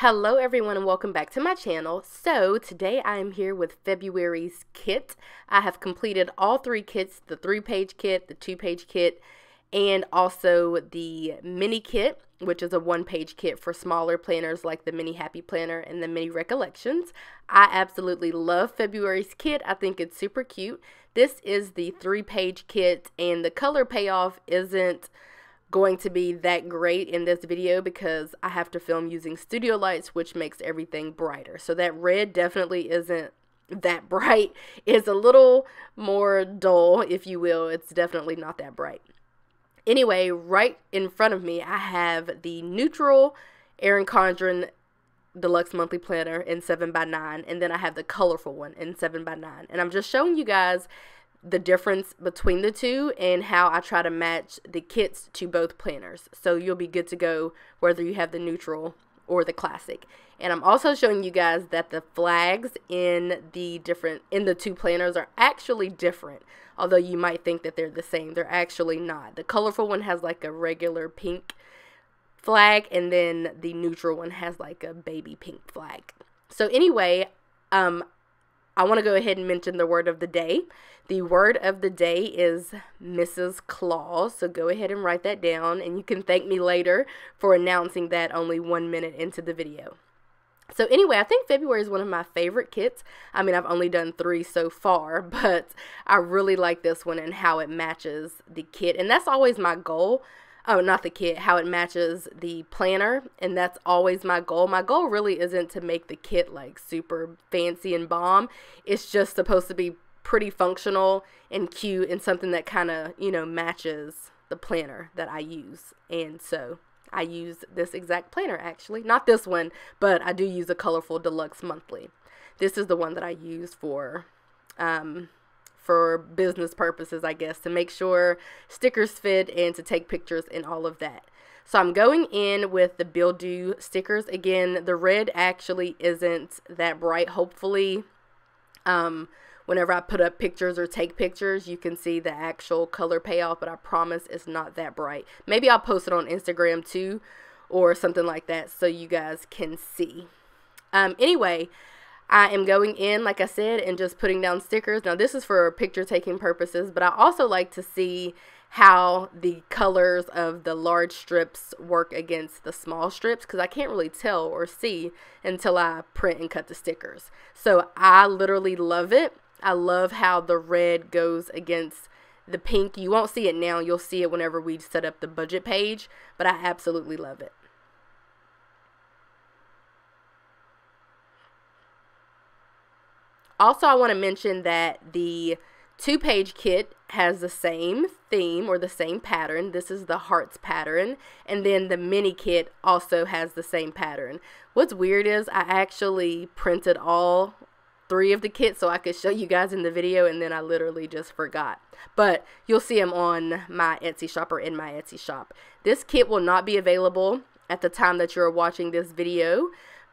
Hello everyone and welcome back to my channel. So today I am here with February's kit. I have completed all three kits, the 3-page kit, the 2-page kit, and also the mini kit, which is a 1-page kit for smaller planners like the mini happy planner and the mini recollections. I absolutely love February's kit. I think it's super cute. This is the 3-page kit and the color payoff isn't going to be that great in this video because I have to film using studio lights, which makes everything brighter. So that red definitely isn't that bright. It's a little more dull, if you will. It's definitely not that bright. Anyway, right in front of me, I have the neutral Erin Condren Deluxe Monthly Planner in 7x9, and then I have the colorful one in 7x9. And I'm just showing you guys the difference between the two and how I try to match the kits to both planners. So you'll be good to go whether you have the neutral or the classic. And I'm also showing you guys that the flags in the two planners are actually different. Although you might think that they're the same, they're actually not. The colorful one has like a regular pink flag, and then the neutral one has like a baby pink flag. So anyway, I want to go ahead and mention the word of the day. The word of the day is Mrs. Claus, so go ahead and write that down, and you can thank me later for announcing that only 1 minute into the video. So anyway, I think February is one of my favorite kits. I mean, I've only done 3 so far, but I really like this one and how it matches the kit, and that's always my goal. Oh, not the kit, how it matches the planner, and that's always my goal. My goal really isn't to make the kit like super fancy and bomb. It's just supposed to be pretty functional and cute and something that kind of, matches the planner that I use. And so I use this exact planner actually. Not this one, but I do use a colorful Deluxe Monthly. This is the one that I use for business purposes, I guess, to make sure stickers fit and to take pictures and all of that. So I'm going in with the Bill Do stickers. Again, the red actually isn't that bright. Hopefully, whenever I put up pictures or take pictures, you can see the actual color payoff, but I promise it's not that bright. Maybe I'll post it on Instagram too or something like that so you guys can see. Anyway, I am going in, like I said, and just putting down stickers. Now, this is for picture taking purposes, but I also like to see how the colors of the large strips work against the small strips because I can't really tell or see until I print and cut the stickers. So I literally love it. I love how the red goes against the pink. You won't see it now. You'll see it whenever we set up the budget page, but I absolutely love it. Also, I want to mention that the 2-page kit has the same theme or the same pattern. This is the hearts pattern. And then the mini kit also has the same pattern. What's weird is I actually printed all 3 of the kits so I could show you guys in the video, and then I literally just forgot. But you'll see them on my Etsy shop or in my Etsy shop. This kit will not be available at the time that you're watching this video,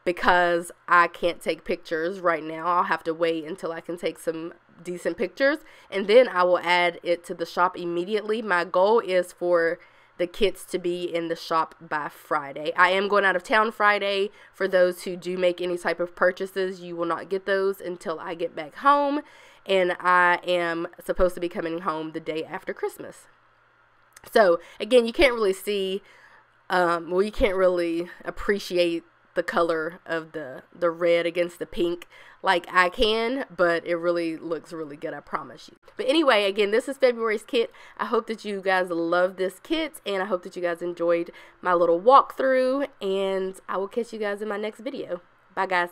because I can't take pictures right now. I'll have to wait until I can take some decent pictures, and then I will add it to the shop immediately. My goal is for the kits to be in the shop by Friday. I am going out of town Friday. For those who do make any type of purchases, you will not get those until I get back home, and I am supposed to be coming home the day after Christmas. So again, you can't really see, you can't really appreciate the color of the red against the pink like I can, but it really looks really good, I promise you. But anyway, again, this is February's kit. I hope that you guys love this kit, and I hope that you guys enjoyed my little walkthrough, and I will catch you guys in my next video. Bye guys.